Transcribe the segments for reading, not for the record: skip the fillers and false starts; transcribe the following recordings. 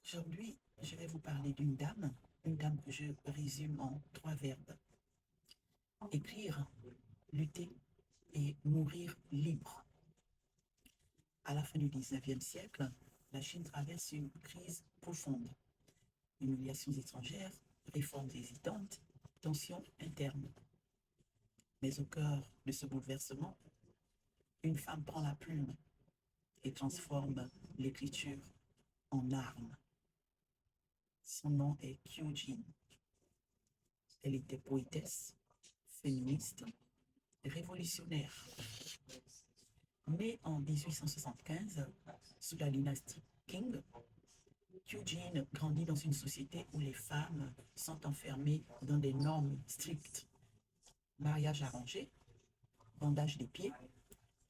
Aujourd'hui, je vais vous parler d'une dame que je résume en 3 verbes. Écrire, lutter et mourir libre. À la fin du 19e siècle, la Chine traverse une crise profonde. Humiliations étrangères, réformes hésitantes, tensions internes. Mais au cœur de ce bouleversement, une femme prend la plume et transforme l'écriture en arme. Son nom est Qiu Jin. Elle était poétesse, féministe, révolutionnaire. Née en 1875 sous la dynastie Qing, Qiu Jin grandit dans une société où les femmes sont enfermées dans des normes strictes. Mariage arrangé, bandage des pieds,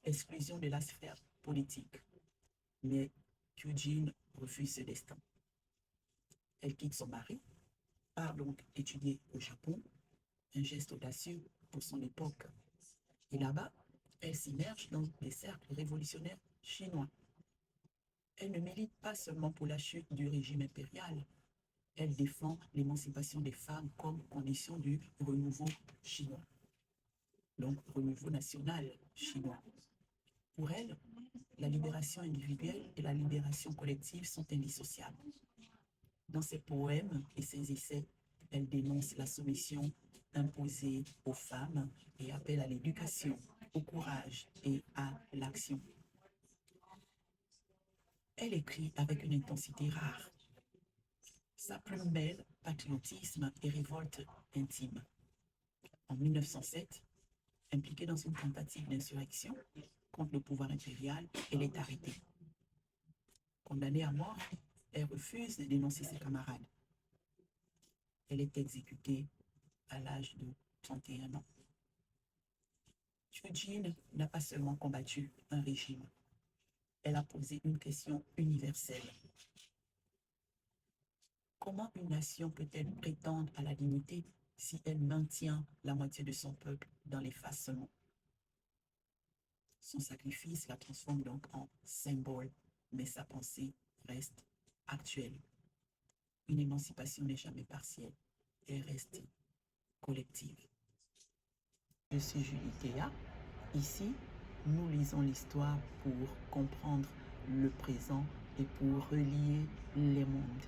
exclusion de la sphère politique. Mais Qiu Jin refuse ce destin. Elle quitte son mari, part donc étudier au Japon, un geste audacieux pour son époque. Et là-bas, elle s'immerge dans les cercles révolutionnaires chinois. Elle ne milite pas seulement pour la chute du régime impérial, elle défend l'émancipation des femmes comme condition du renouveau chinois, donc renouveau national chinois. Pour elle, la libération individuelle et la libération collective sont indissociables. Dans ses poèmes et ses essais, elle dénonce la soumission imposée aux femmes et appelle à l'éducation, au courage et à l'action. Elle écrit avec une intensité rare. Sa plume mêle patriotisme et révolte intime. En 1907, impliquée dans une tentative d'insurrection contre le pouvoir impérial, elle est arrêtée. Condamnée à mort, elle refuse de dénoncer ses camarades. Elle est exécutée à l'âge de 31 ans. Qiu Jin n'a pas seulement combattu un régime, elle a posé une question universelle. Comment une nation peut-elle prétendre à la dignité si elle maintient la moitié de son peuple dans l'effacement? Son sacrifice la transforme donc en symbole, mais sa pensée reste actuelle. Une émancipation n'est jamais partielle, elle reste collective. Je suis Julie Théa. Ici, nous lisons l'histoire pour comprendre le présent et pour relier les mondes.